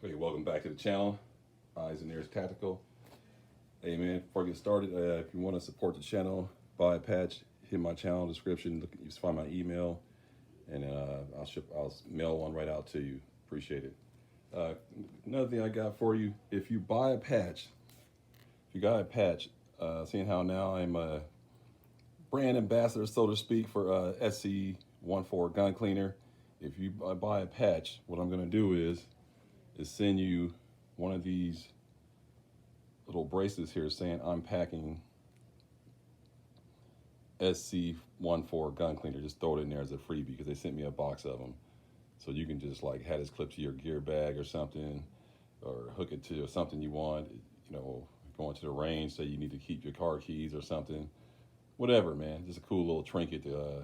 Hey, welcome back to the channel. Eyes and Ears Tactical. Hey man, before I get started, if you want to support the channel, buy a patch, hit my channel description. Look, you just find my email, and I'll mail one right out to you. Appreciate it. Another thing I got for you: if you buy a patch, if you got a patch, seeing how now I'm a brand ambassador, so to speak, for SC14 gun cleaner. If you buy a patch, what I'm gonna do is send you one of these little bracelets here saying I'm packing SC14 gun cleaner. Just throw it in there as a freebie because they sent me a box of them. So you can just like have this clip to your gear bag or something, or hook it to something you want, you know, going to the range, say you need to keep your car keys or something. Whatever, man. Just a cool little trinket to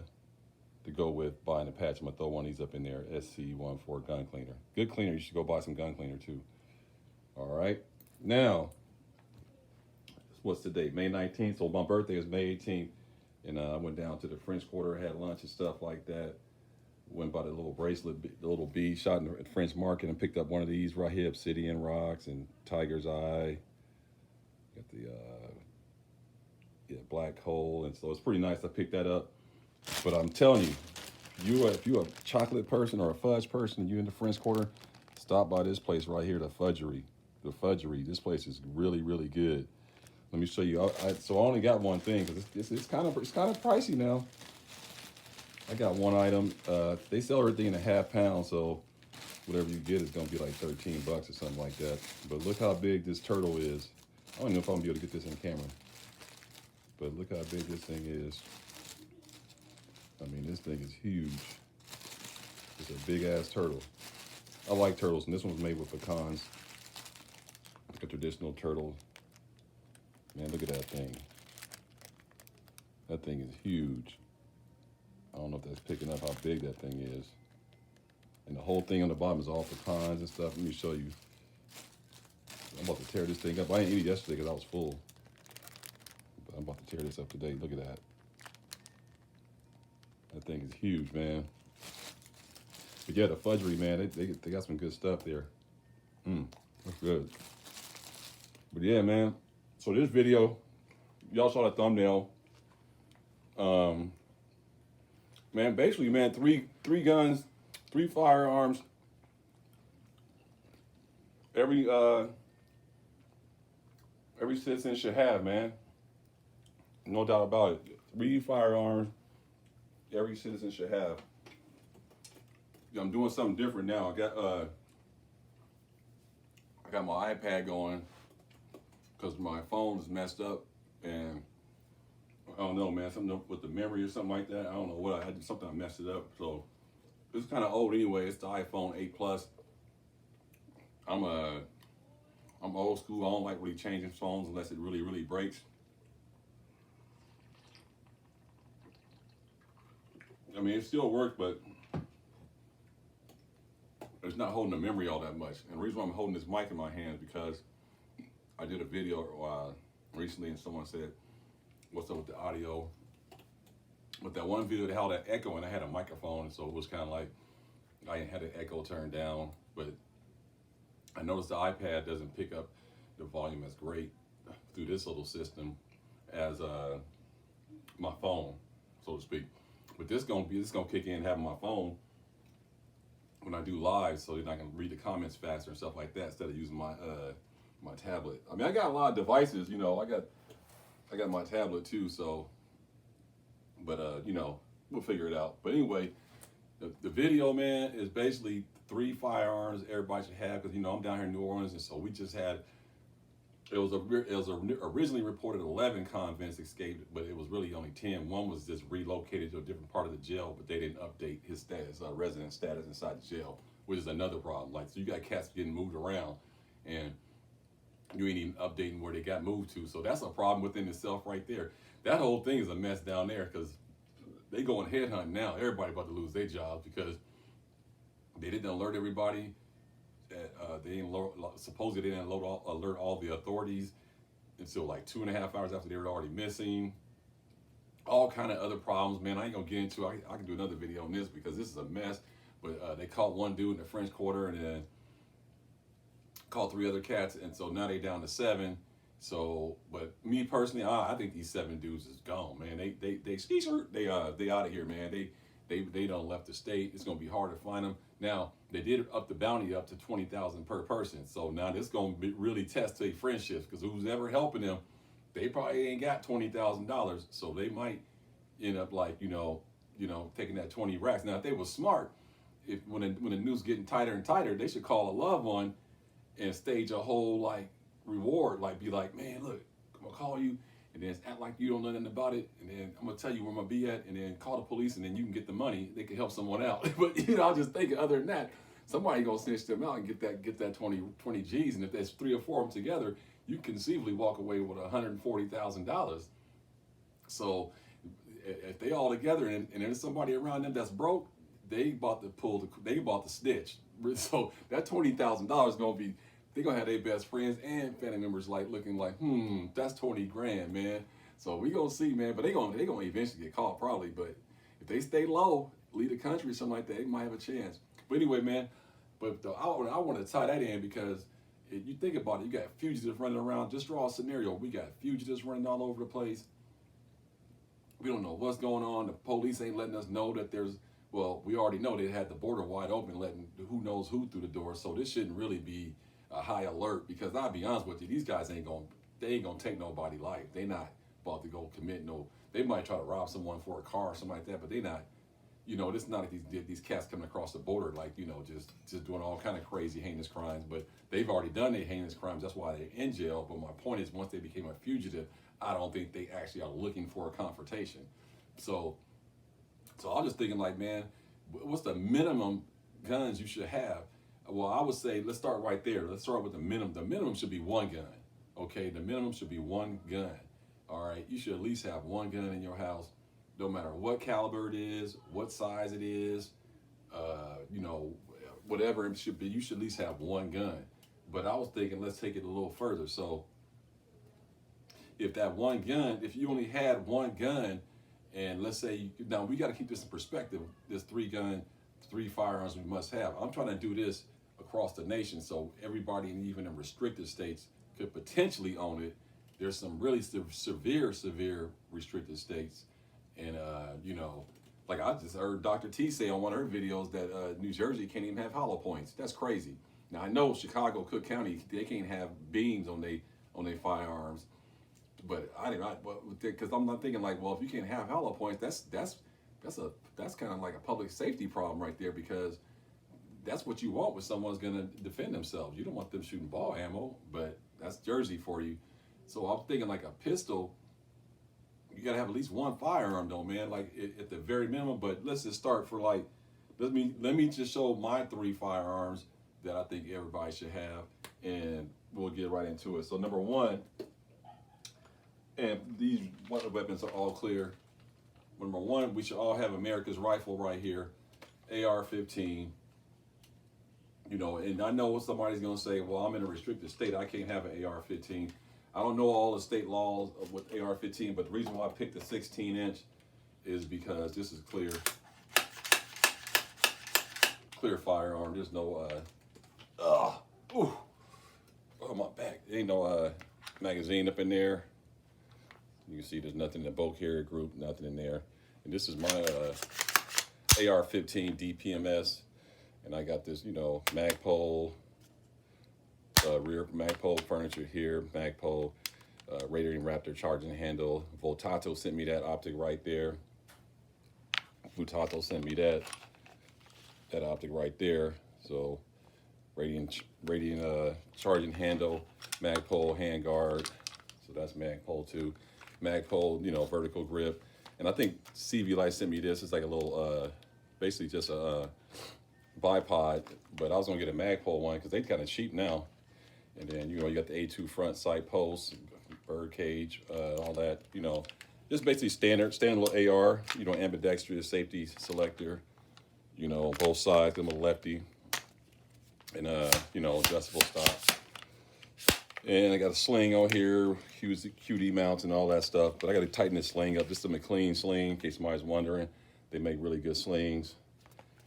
go with buying a patch. I'm gonna throw one of these up in there, SC14 gun cleaner. Good cleaner, you should go buy some gun cleaner too. All right, now, what's the date? May 19th, so my birthday is May 18th, and I went down to the French Quarter, had lunch and stuff like that. Went by the little bracelet, the little bead shot in the French Market, and picked up one of these right here, Obsidian Rocks and Tiger's Eye. Got the black hole, and so it's pretty nice. I picked that up, but I'm telling you, if you're a chocolate person or a fudge person, you in the French Quarter, stop by this place right here, the Fudgery. The Fudgery. This place is really, really good. Let me show you. So I only got one thing because it's kind of pricey now. I got one item. They sell everything in a half pound, so whatever you get is gonna be like 13 bucks or something like that. But look how big this turtle is. I don't know if I'm gonna be able to get this in camera, but look how big this thing is. I mean, this thing is huge. It's a big ass turtle. I like turtles, and this one's made with pecans. Like a traditional turtle. Man, look at that thing. That thing is huge. I don't know if that's picking up how big that thing is. And the whole thing on the bottom is all pecans and stuff. Let me show you. I'm about to tear this thing up. I didn't eat it yesterday because I was full. But I'm about to tear this up today. Look at that. That thing is huge, man. But yeah, the Fudgery, man, they got some good stuff there. That's good. But yeah, man. So this video, y'all saw the thumbnail. Man, basically, man, three guns, 3 firearms. Every citizen should have, man. No doubt about it. 3 firearms every citizen should have. I'm doing something different now. I got my iPad going because my phone is messed up, and I don't know, man, something with the memory or something like that. I don't know what I had, something I messed it up. So it's kind of old anyway. It's the iPhone 8 Plus. I'm old school. I don't like really changing phones unless it really, really breaks. I mean, it still works, but it's not holding the memory all that much. And the reason why I'm holding this mic in my hand is because I did a video recently, and someone said, what's up with the audio? But that one video, they had that echo, and I had a microphone, so it was kind of like I had the echo turned down. But I noticed the iPad doesn't pick up the volume as great through this little system as my phone, so to speak. But this gonna kick in having my phone when I do live, so then I can read the comments faster and stuff like that instead of using my my tablet. I mean, I got a lot of devices, you know. I got my tablet too, so. But you know, we'll figure it out. But anyway, the video, man, is basically 3 firearms everybody should have, because you know I'm down here in New Orleans, and so we just had. It was originally reported 11 convicts escaped, but it was really only 10. One was just relocated to a different part of the jail, but they didn't update his status, resident status inside the jail, which is another problem. Like, so you got cats getting moved around, and you ain't even updating where they got moved to. So that's a problem within itself right there. That whole thing is a mess down there because they going headhunting now. Everybody about to lose their jobs because they didn't alert everybody. They didn't supposedly they didn't alert all the authorities until like 2.5 hours after they were already missing. All kind of other problems, man. I ain't gonna get into it. I can do another video on this because this is a mess. But they caught one dude in the French Quarter, and then caught 3 other cats, and so now they down to 7. So, but me personally, I think these 7 dudes is gone, man. They out of here, man. They done left the state. It's gonna be hard to find them. Now they did up the bounty up to 20,000 per person. So now this gonna really test their friendships, because who's ever helping them, they probably ain't got $20,000. So they might end up like taking that 20 racks. Now if they was smart, if when the noose getting tighter and tighter, they should call a loved one and stage a whole like reward, like be like, man, look, I'm gonna call you, and then act like you don't know nothing about it, and then I'm gonna tell you where I'm gonna be at, and then call the police, and then you can get the money. They can help someone out. But I just think other than that, somebody gonna snitch them out and get that 20 G's, and if there's 3 or 4 of them together, you can conceivably walk away with $140,000. So if they all together and there's somebody around them that's broke, they bought the snitch. So that $20,000 gonna be, they're gonna have their best friends and family members like looking like, that's 20 grand, man. So we gonna see, man. But they gonna eventually get caught probably. But if they stay low, leave the country or something like that, they might have a chance. But anyway, man. But I want to tie that in, because if you think about it, you got fugitives running around. Just draw a scenario. We got fugitives running all over the place. We don't know what's going on. The police ain't letting us know that there's. Well, we already know they had the border wide open, letting who knows who through the door. So this shouldn't really be a high alert, because I'll be honest with you, these guys ain't gonna take nobody's life. They not about to go commit no. They might try to rob someone for a car or something like that, but they not. This is not like these cats coming across the border like just doing all kind of crazy heinous crimes. But they've already done their heinous crimes. That's why they're in jail. But my point is, once they became a fugitive, I don't think they actually are looking for a confrontation. So I'm just thinking like, man, what's the minimum guns you should have? Well, I would say, let's start right there. Let's start with the minimum. The minimum should be 1 gun. Okay, the minimum should be 1 gun. All right, you should at least have 1 gun in your house, no matter what caliber it is, what size it is, whatever it should be. You should at least have 1 gun. But I was thinking, let's take it a little further. So if that 1 gun, if you only had 1 gun, and let's say, now we got to keep this in perspective, this 3 firearms we must have. I'm trying to do this across the nation, so everybody, even in restricted states, could potentially own it. There's some really severe restricted states, and like I just heard Dr. T say on one of her videos that New Jersey can't even have hollow points. That's crazy. Now I know Chicago, Cook County, they can't have beams on they firearms, but because I'm not thinking like, well, if you can't have hollow points, that's kind of like a public safety problem right there, because that's what you want when someone's going to defend themselves. You don't want them shooting ball ammo, but that's Jersey for you. So I'm thinking like a pistol, you got to have at least 1 firearm though, man, like at the very minimum. But let's just start for like, let me just show my 3 firearms that I think everybody should have, and we'll get right into it. So number 1, and these weapons are all clear. Number 1, we should all have America's rifle right here, AR-15. And I know somebody's gonna say, well, I'm in a restricted state, I can't have an AR-15. I don't know all the state laws with AR-15, but the reason why I picked the 16-inch is because this is clear firearm. There's no, oh my back. There ain't no magazine up in there. You can see there's nothing in the bolt carrier group, nothing in there. And this is my AR-15 DPMS. And I got this, Magpul, rear Magpul furniture here, Magpul, Radiating Raptor charging handle. Voltato sent me that optic right there. Voltato sent me that optic right there. So radiant charging handle, Magpul handguard. So that's Magpul too. Magpul, vertical grip. And I think CV Light sent me this. It's like a little, basically just a bipod, but I was gonna get a Magpul one because they kind of cheap now. And then, you got the A2 front sight post, bird cage, all that, just basically standard little AR, ambidextrous safety selector, both sides, I'm a lefty, and, adjustable stock. And I got a sling on here, QD mounts and all that stuff, but I got to tighten this sling up. This is a McLean sling, in case somebody's wondering. They make really good slings.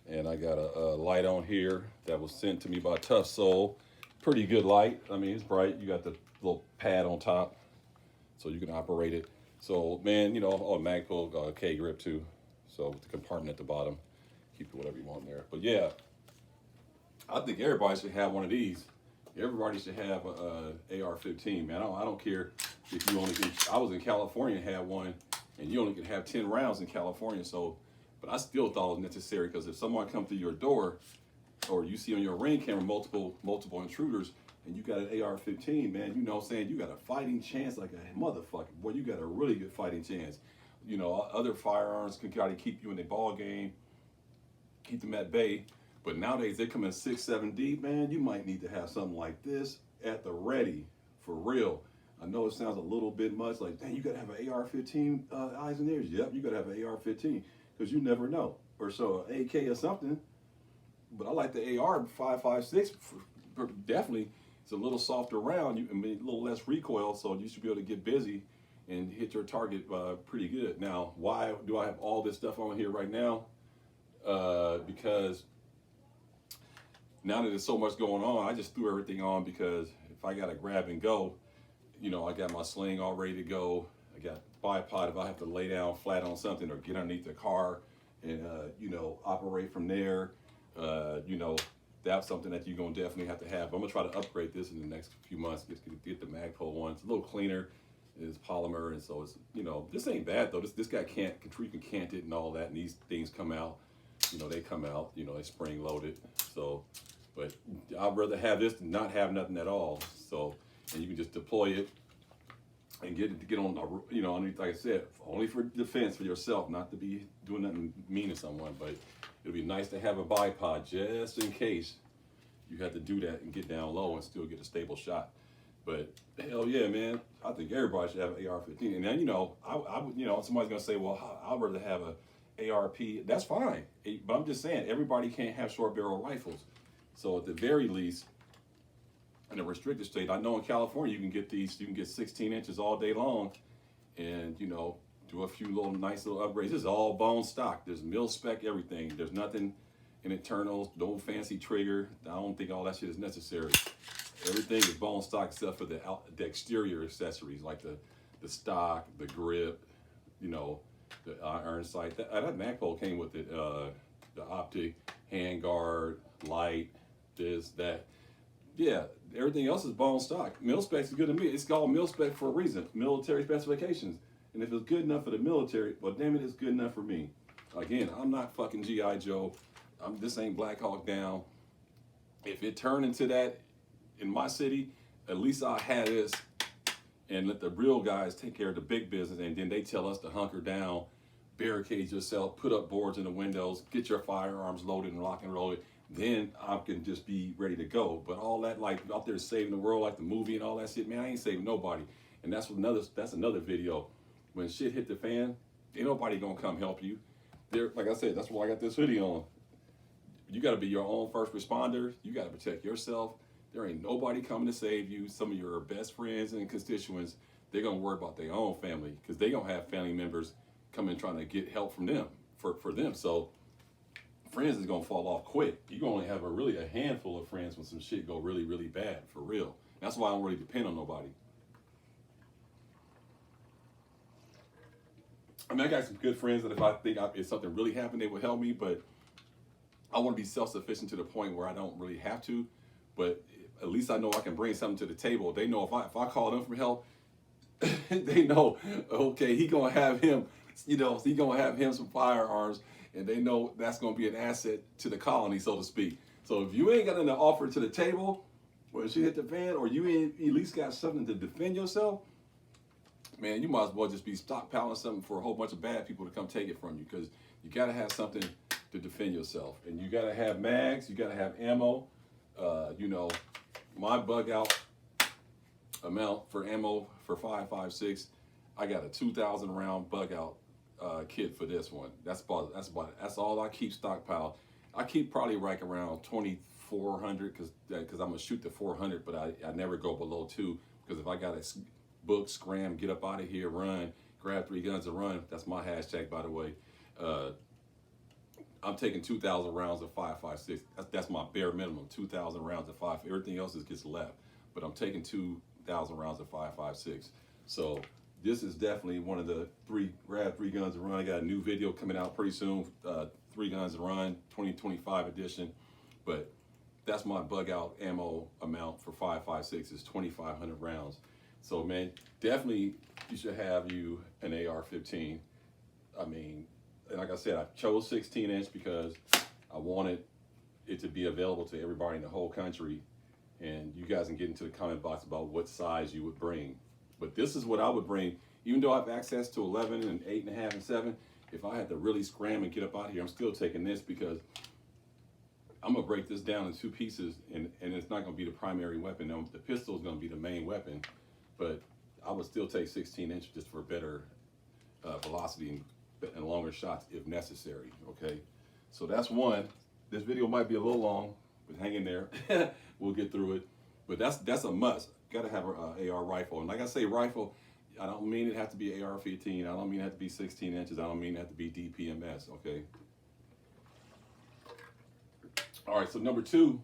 And I got a light on here that was sent to me by Tough Soul. pretty good light. I mean, it's bright. You got the little pad on top, so you can operate it. So, man, you know, oh, Magpul K grip too. So with the compartment at the bottom, keep it whatever you want there. But yeah, I think everybody should have one of these. Everybody should have a AR-15, man. I don't care if you only can. I was in California and had one, and you only can have 10 rounds in California. So, but I still thought it was necessary because if someone comes through your door, or you see on your Ring camera multiple intruders, and you got an AR-15, man, you know what I'm saying? You got a fighting chance like a motherfucker. Boy, you got a really good fighting chance. You know, other firearms can kind of keep you in the ball game, keep them at bay. But nowadays, they come in 6, 7 deep, man. You might need to have something like this at the ready, for real. I know it sounds a little bit much like, dang, you got to have an AR-15 eyes and ears. Yep, you got to have an AR-15 because you never know. Or so an AK or something. But I like the AR 5.56. Definitely, it's a little softer round. I mean, a little less recoil, so you should be able to get busy and hit your target pretty good. Now, why do I have all this stuff on here right now? Because now that there's so much going on, I just threw everything on because if I got to grab and go, you know, I got my sling all ready to go. I got bipod if I have to lay down flat on something or get underneath the car and, you know, operate from there. You know, that's something that you're going to definitely have to have. I'm going to try to upgrade this in the next few months, get the Magpul one. It's a little cleaner. It's polymer, and so it's, you know, this ain't bad, though. This guy can't, you can cant it and all that, and these things come out. You know, they come out, you know, they spring loaded. So, but I'd rather have this than not have nothing at all. So, and you can just deploy it and get on, you know, underneath, like I said, only for defense for yourself, not to be doing nothing mean to someone. But it'll be nice to have a bipod just in case you have to do that and get down low and still get a stable shot. But hell yeah, man, I think everybody should have an AR-15. And then, you know, I would, you know, somebody's gonna say, well, I'd rather have a ARP. That's fine, but I'm just saying everybody can't have short barrel rifles. So at the very least, in a restricted state, I know in California you can get these. You can get 16 inches all day long, and you know, do a few nice little upgrades. This is all bone stock. There's mil spec everything. There's nothing in internals. No fancy trigger. I don't think all that shit is necessary. Everything is bone stock except for the exterior accessories like the stock, the grip, you know, the iron sight. That Magpul came with it. The optic, hand guard, light, this, that. Yeah, everything else is bone stock. Mil spec is good to me. It's called mil spec for a reason. Military specifications. And if it's good enough for the military, well, damn it, it's good enough for me. Again, I'm not fucking G.I. Joe. This ain't Black Hawk Down. If it turned into that in my city, at least I'll have this and let the real guys take care of the big business, and then they tell us to hunker down, barricade yourself, put up boards in the windows, get your firearms loaded and lock and roll it. Then I can just be ready to go. But all that, like out there saving the world, like the movie and all that shit, man, I ain't saving nobody. And that's another video. When shit hit the fan, ain't nobody gonna come help you. Like I said, that's why I got this hoodie on. You gotta be your own first responder. You gotta protect yourself. There ain't nobody coming to save you. Some of your best friends and constituents, they're gonna worry about their own family because they gonna have family members coming trying to get help from them, for them. So friends is gonna fall off quick. You gonna only have a handful of friends when some shit go really, really bad, for real. That's why I don't really depend on nobody. I mean, I got some good friends that if I think if something really happened, they would help me, but I want to be self-sufficient to the point where I don't really have to, but at least I know I can bring something to the table. They know if I call them for help, they know, okay, he gonna have him, you know, he gonna have him some firearms, and they know that's gonna be an asset to the colony, so to speak. So if you ain't got nothing to offer to the table, when she hit the fan, or you ain't at least got something to defend yourself, man, you might as well just be stockpiling something for a whole bunch of bad people to come take it from you, because you gotta have something to defend yourself, and you gotta have mags, you gotta have ammo. You know, my bug out amount for ammo for 5.56, I got a 2,000 round bug out kit for this one. That's all I keep stockpiled. I keep probably like around 2,400 because I'm gonna shoot the 400, but I never go below 2 because if I got to book, scram, get up out of here, run, grab 3 guns and run. That's my hashtag, by the way. I'm taking 2,000 rounds of 5.56. That's my bare minimum. 2,000 rounds of 5. Everything else gets left, but I'm taking 2,000 rounds of 5.56. So this is definitely one of the grab 3 guns and run. I got a new video coming out pretty soon. 3 guns and run 2025 edition, but that's my bug out ammo amount for 5.56 is 2,500 rounds. So man, definitely you should have you an AR-15. I mean, and like I said, I chose 16-inch because I wanted it to be available to everybody in the whole country. And you guys can get into the comment box about what size you would bring. But this is what I would bring, even though I have access to 11 and 8.5 and 7. If I had to really scram and get up out here, I'm still taking this because I'm gonna break this down in 2 pieces, and it's not gonna be the primary weapon. Now, the pistol is gonna be the main weapon, but I would still take 16-inch just for better velocity and longer shots if necessary. Okay, so that's one. This video might be a little long, but hang in there. We'll get through it. But that's a must. Got to have an AR rifle, and like I say, rifle. I don't mean it has to be AR-15. I don't mean it has to be 16 inches. I don't mean it has to be DPMS. Okay. All right. So number 2,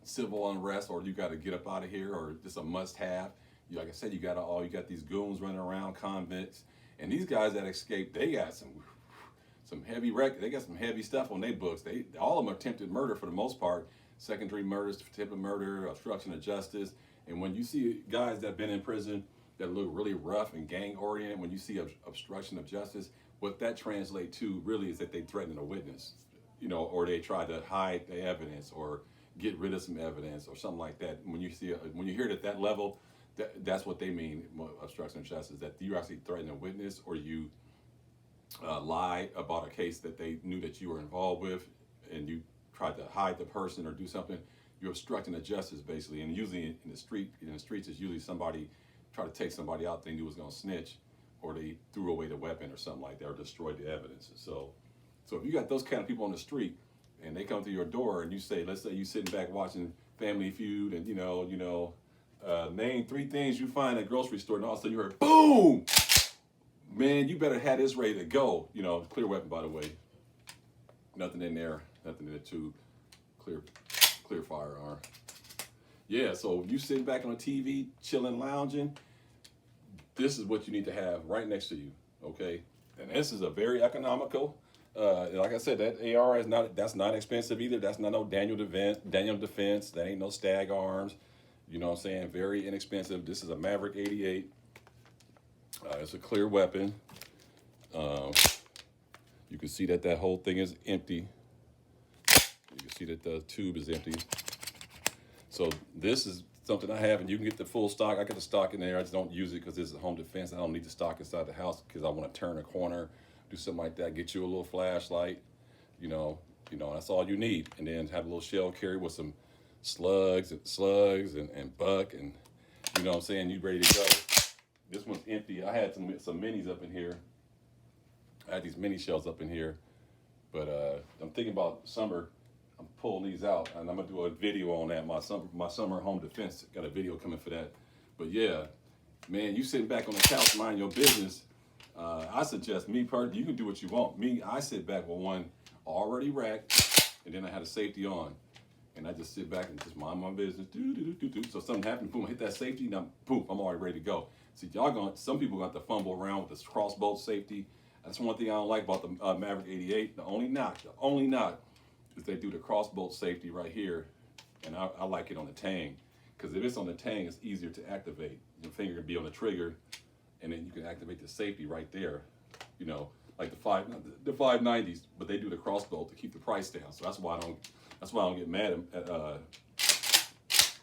civil unrest, or you got to get up out of here, or just a must-have. Like I said, you got these goons running around, convicts, and these guys that escaped, they got some heavy they got some heavy stuff on their books. All of them are attempted murder for the most part, second-degree murders, attempted murder, obstruction of justice. And when you see guys that have been in prison that look really rough and gang-oriented, when you see obstruction of justice, what that translates to really is that they threaten a witness, or they try to hide the evidence or get rid of some evidence or something like that. When you hear it at that level, that's what they mean, obstruction of justice, that you actually threaten a witness, or you lie about a case that they knew that you were involved with, and you tried to hide the person or do something. You're obstructing the justice, basically. And usually in the streets, it's usually somebody try to take somebody out they knew was going to snitch, or they threw away the weapon or something like that, or destroyed the evidence. So if you got those kind of people on the street and they come to your door and you say, let's say you sitting back watching Family Feud, and name 3 things you find at a grocery store, and all of a sudden you heard boom, man, you better have this ready to go. Clear weapon, by the way. Nothing in there, nothing in the tube. Clear firearm. Yeah, so you sitting back on TV, chilling, lounging, this is what you need to have right next to you, okay? And this is a very economical. Like I said, that AR that's not expensive either. That's not no Daniel Defense. That ain't no Stag Arms. You know what I'm saying? Very inexpensive. This is a Maverick 88. It's a clear weapon. You can see that whole thing is empty. You can see that the tube is empty. So this is something I have, and you can get the full stock. I got the stock in there. I just don't use it because this is home defense. I don't need the stock inside the house because I want to turn a corner, do something like that, get you a little flashlight. That's all you need. And then have a little shell carry with some slugs and buck, and you know what I'm saying, you ready to go. This one's empty. I had some minis up in here. I had these mini shells up in here, but I'm thinking about summer. I'm pulling these out, and I'm gonna do a video on that. My summer home defense, got a video coming for that. But yeah, man, you sitting back on the couch minding your business. I suggest you can do what you want. I sit back with one already racked, and then I had a safety on, and I just sit back and just mind my business. So something happened, boom, hit that safety, now boom, I'm already ready to go. See, some people got to fumble around with this crossbolt safety. That's one thing I don't like about the Maverick 88. The only knock is they do the crossbolt safety right here, and I like it on the Tang, because if it's on the Tang, it's easier to activate. Your finger can be on the trigger, and then you can activate the safety right there. Like the 590s, but they do the crossbolt to keep the price down. So that's why I don't get mad at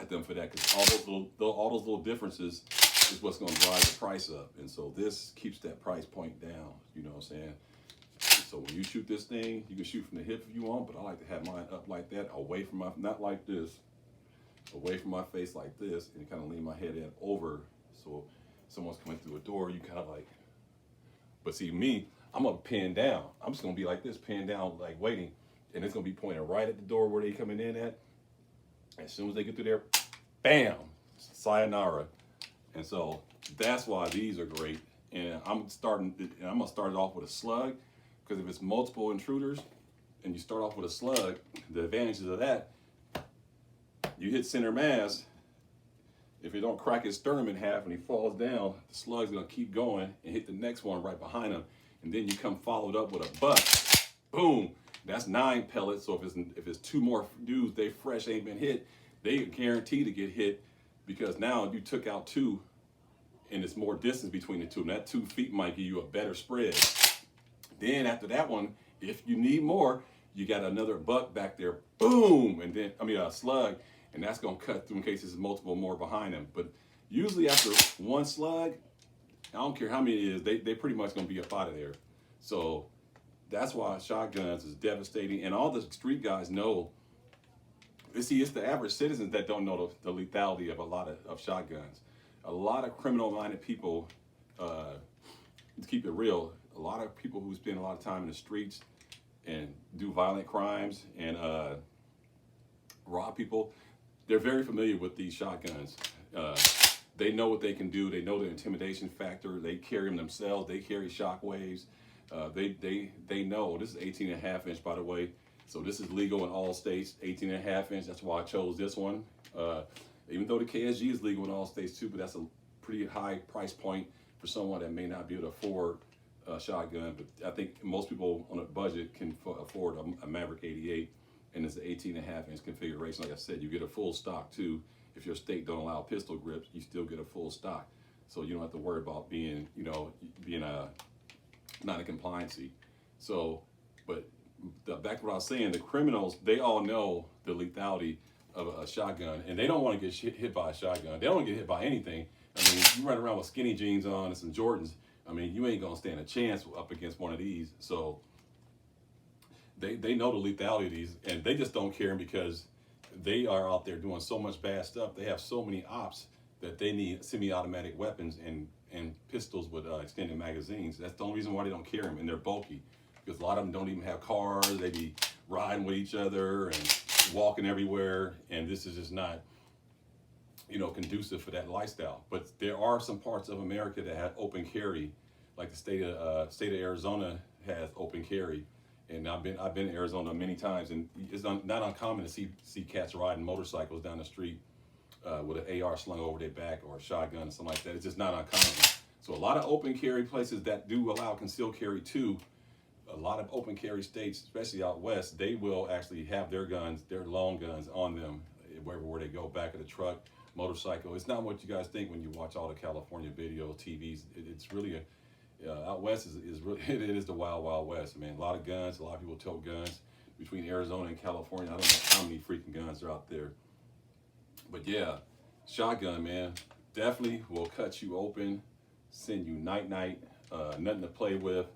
them for that, because all those little differences is what's going to drive the price up. And so this keeps that price point down. You know what I'm saying? So when you shoot this thing, you can shoot from the hip if you want, but I like to have mine up like that, away from not like this, away from my face like this, and kind of lean my head in over. So if someone's coming through a door, you kind of like, but see me, I'm gonna pin down. I'm just gonna be like this, pin down, like waiting, and it's gonna be pointed right at the door where they coming in at. As soon as they get through there, bam, sayonara. And so that's why these are great. And I'm gonna start it off with a slug, because if it's multiple intruders, and you start off with a slug, the advantages of that, you hit center mass. If you don't crack his sternum in half and he falls down, the slug's gonna keep going and hit the next one right behind him. And then you come followed up with a buck, boom, that's 9 pellets. So if it's 2 more dudes, they fresh ain't been hit, they guarantee to get hit, because now you took out 2 and it's more distance between the 2. And that 2 feet might give you a better spread. Then after that one, if you need more, you got another buck back there, boom, and then, a slug, and that's gonna cut through in case there's multiple more behind them. But usually after 1 slug, I don't care how many it is, they pretty much gonna be up out of there. So that's why shotguns is devastating, and all the street guys know. See, it's the average citizens that don't know the lethality of a lot of shotguns. A lot of criminal-minded people, to keep it real, a lot of people who spend a lot of time in the streets and do violent crimes and rob people, they're very familiar with these shotguns. They know what they can do. They know the intimidation factor. They carry them themselves. They carry shock waves. They know. This is 18.5 inch, by the way. So this is legal in all states, 18.5 inch. That's why I chose this one. Even though the KSG is legal in all states too, but that's a pretty high price point for someone that may not be able to afford a shotgun. But I think most people on a budget can afford a Maverick 88, and it's an 18.5 inch configuration. Like I said, you get a full stock too. If your state don't allow pistol grips, you still get a full stock. So you don't have to worry about being not a compliancy. So, but back to what I was saying, the criminals, they all know the lethality of a shotgun, and they don't want to get hit by a shotgun. They don't want to get hit by anything. I mean, you run around with skinny jeans on and some Jordans, I mean, you ain't gonna stand a chance up against one of these. So they know the lethality of these, and they just don't care because they are out there doing so much bad stuff. They have so many ops that they need semi-automatic weapons and pistols with extended magazines. That's the only reason why they don't carry them, and they're bulky, because a lot of them don't even have cars. They be riding with each other and walking everywhere, and this is just not, conducive for that lifestyle. But there are some parts of America that have open carry, like the state of Arizona has open carry, and I've been to Arizona many times, and it's not uncommon to see cats riding motorcycles down the street with an AR slung over their back or a shotgun or something like that. It's just not uncommon. So a lot of open carry places that do allow concealed carry too. A lot of open carry states, especially out west, they will actually have their guns, their long guns on them wherever they go, back of the truck, motorcycle. It's not what you guys think when you watch all the California videos, TVs. It's really out west is really it is the wild, wild west, man. A lot of guns, a lot of people tote guns between Arizona and California. I don't know how many freaking guns are out there. But yeah, shotgun, man, definitely will cut you open, send you night-night, nothing to play with.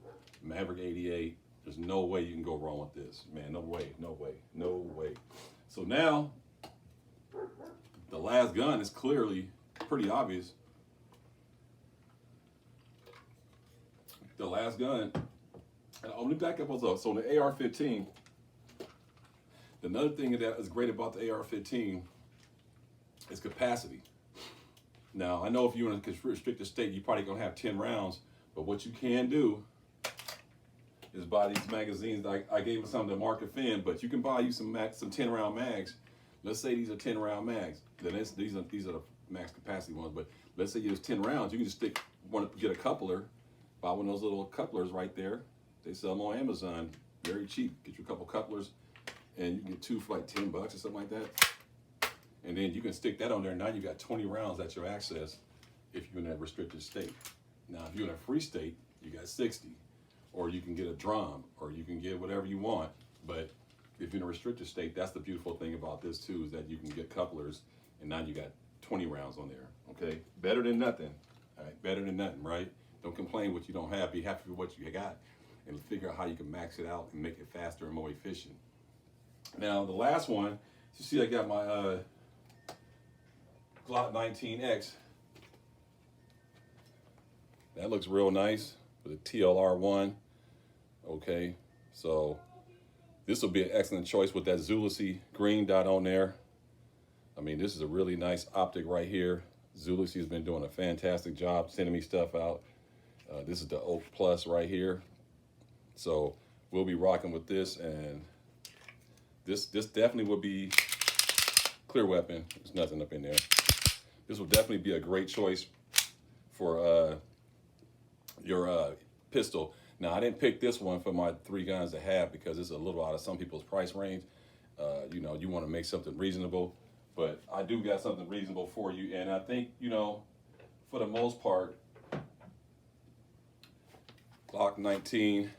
Maverick 88, there's no way you can go wrong with this, man. No way, no way, no way. So now, the last gun is clearly pretty obvious. The last gun, let me back up also. So the AR-15, another thing that is great about the AR-15 is capacity. Now, I know if you're in a restricted state, you're probably gonna have 10 rounds, but what you can do is buy these magazines. I gave you some to Market Fin, but you can buy you some 10-round mags. Let's say these are 10-round mags. Then these are the max capacity ones. But let's say you use 10 rounds. You can just get a coupler, buy one of those little couplers right there. They sell them on Amazon, very cheap. Get you a couple couplers, and you can get 2 for like $10 or something like that. And then you can stick that on there. Now you got 20 rounds at your access if you're in a restricted state. Now, if you're in a free state, you got 60. Or you can get a drum, or you can get whatever you want. But if you're in a restricted state, that's the beautiful thing about this too, is that you can get couplers, and now you got 20 rounds on there, okay? Better than nothing, all right? Better than nothing, right? Don't complain what you don't have, be happy with what you got, and figure out how you can max it out and make it faster and more efficient. Now, the last one, you see I got my Glock 19X. That looks real nice with a TLR1. Okay, so this will be an excellent choice with that Zulisi green dot on there. I mean, this is a really nice optic right here. Zulisi has been doing a fantastic job sending me stuff out. This is the Oak Plus right here. So we'll be rocking with this, and This definitely would be clear weapon. There's nothing up in there. This will definitely be a great choice for your pistol. Now, I didn't pick this one for my 3 guns to have because it's a little out of some people's price range. You know, you want to make something reasonable, but I do got something reasonable for you. And I think, you know, for the most part, Glock 19,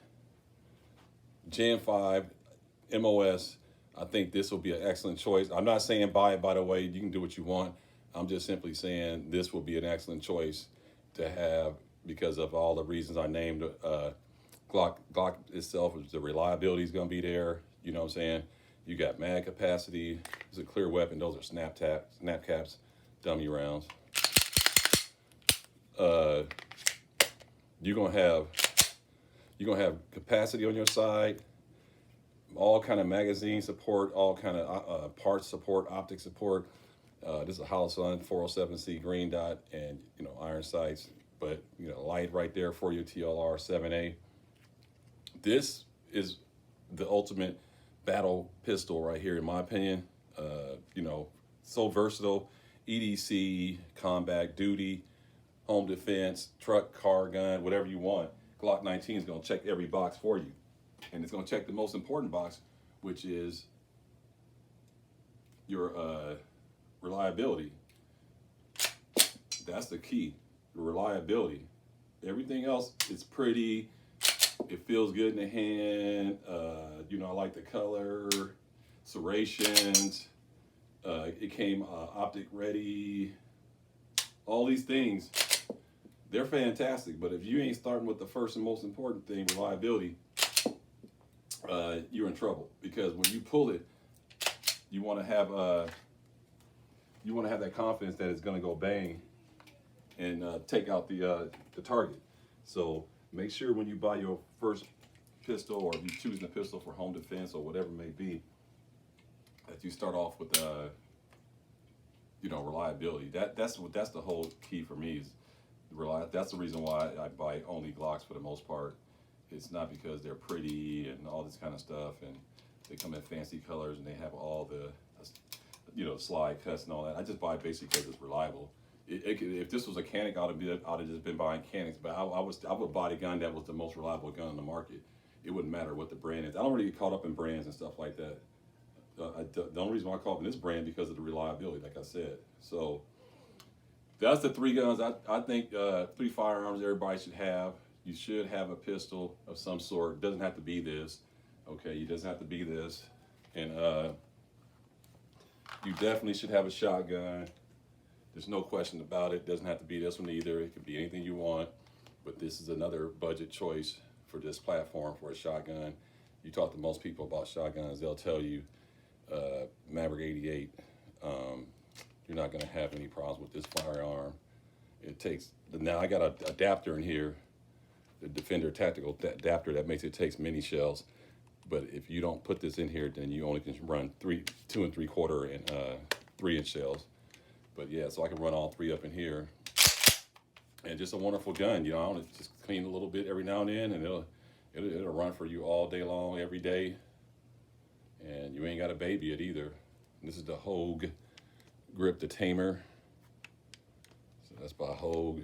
Gen 5, MOS, I think this will be an excellent choice. I'm not saying buy it, by the way. You can do what you want. I'm just simply saying this will be an excellent choice to have because of all the reasons I named. Glock itself, the reliability is going to be there. You know what I'm saying? You got mag capacity. It's a clear weapon. Those are snap caps, dummy rounds. You're gonna have capacity on your side, all kind of magazine support, all kind of parts support, optic support. This is a Holosun 407C green dot, and you know iron sights, but you know light right there for your TLR 7A. This is the ultimate battle pistol right here, in my opinion. You know, so versatile, EDC, combat, duty, home defense, truck, car, gun, whatever you want. Glock 19 is going to check every box for you. And it's going to check the most important box, which is your reliability. That's the key, the reliability. Everything else is pretty. It feels good in the hand. You know, I like the color, serrations. It came optic ready. All these things, they're fantastic. But if you ain't starting with the first and most important thing, reliability, you're in trouble. Because when you pull it, you want to have that confidence that it's going to go bang and take out the target. So make sure when you buy your first pistol, or if you're choosing a pistol for home defense or whatever it may be, that you start off with you know, reliability. That's the whole key for me is that's the reason why I buy only Glocks for the most part. It's not because they're pretty and all this kind of stuff, and they come in fancy colors and they have all the, you know, slide cuts and all that. I just buy it basically because it's reliable. If this was a Canik, I'd have just been buying Caniks, but I would buy the gun that was the most reliable gun on the market. It wouldn't matter what the brand is. I don't really get caught up in brands and stuff like that. The only reason why I call it this brand because of the reliability, like I said. So that's the 3 guns I think 3 firearms everybody should have. You should have a pistol of some sort. It doesn't have to be this. Okay, it doesn't have to be this. And you definitely should have a shotgun. There's no question about it. It doesn't have to be this one either. It could be anything you want. But this is another budget choice for this platform for a shotgun. You talk to most people about shotguns, they'll tell you Maverick 88, you're not going to have any problems with this firearm. It takes, now I got an adapter in here, the Defender tactical adapter that makes it takes mini shells. But if you don't put this in here, then you only can run 2 3/4 and 3-inch shells. But yeah, so I can run all 3 up in here. And just a wonderful gun, you know, just clean a little bit every now and then, and it'll run for you all day long, every day. And you ain't got to baby it either. This is the Hogue grip, the Tamer. So that's by Hogue.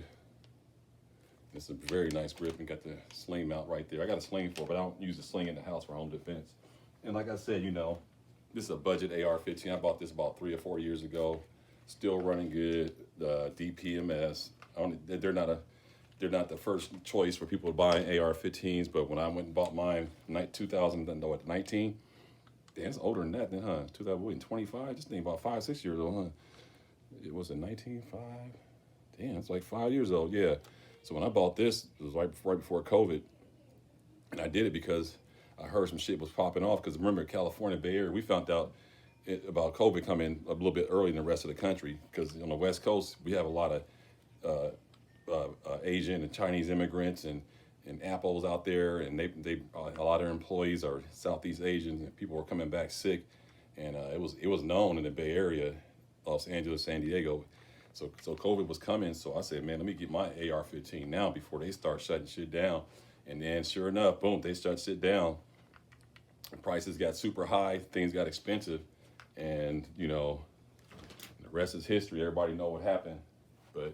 It's a very nice grip and got the sling mount right there. I got a sling for it, but I don't use the sling in the house for home defense. And like I said, you know, this is a budget AR-15. I bought this about 3 or 4 years ago. Still running good. DPMS. They're not the first choice for people buying AR-15s, but when I went and bought mine, 2019, damn, it's older than that, then, huh? 2025. This thing about 5, 6 years old, huh? It was in 19.5. Damn, it's like 5 years old. Yeah. So when I bought this, it was right before COVID, and I did it because I heard some shit was popping off. Because remember, California, Bay Area, we found out about COVID coming a little bit earlier than the rest of the country. Because on the West Coast, we have a lot of Asian and Chinese immigrants and Apples out there, and they a lot of their employees are Southeast Asian, and people were coming back sick, and it was known in the Bay Area, Los Angeles, San Diego. So COVID was coming, so I said, man, let me get my AR-15 now before they start shutting shit down. And then sure enough, boom, they shut shit down. prices got super high, things got expensive, and you know, the rest is history. Everybody know what happened. But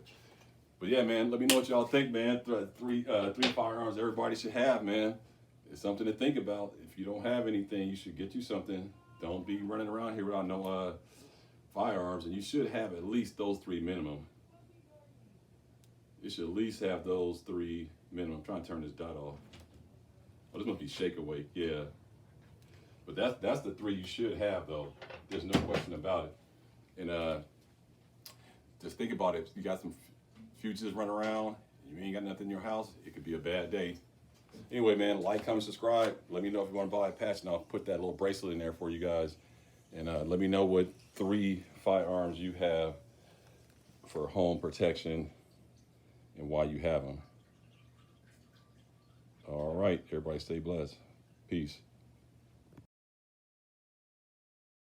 yeah, man, let me know what y'all think, man. Three firearms everybody should have, man. It's something to think about. If you don't have anything, you should get you something. Don't be running around here without no firearms, and you should have at least those three minimum. You should at least have those three minimum. I'm trying to turn this dot off. Oh, this must be shake awake, yeah. But that's the three you should have, though. There's no question about it. And just think about it. You got some fugitives running around. You ain't got nothing in your house. It could be a bad day. Anyway, man, like, comment, subscribe. Let me know if you want to buy a patch, and I'll put that little bracelet in there for you guys. And let me know what 3 firearms you have for home protection and why you have them. All right, everybody stay blessed. Peace.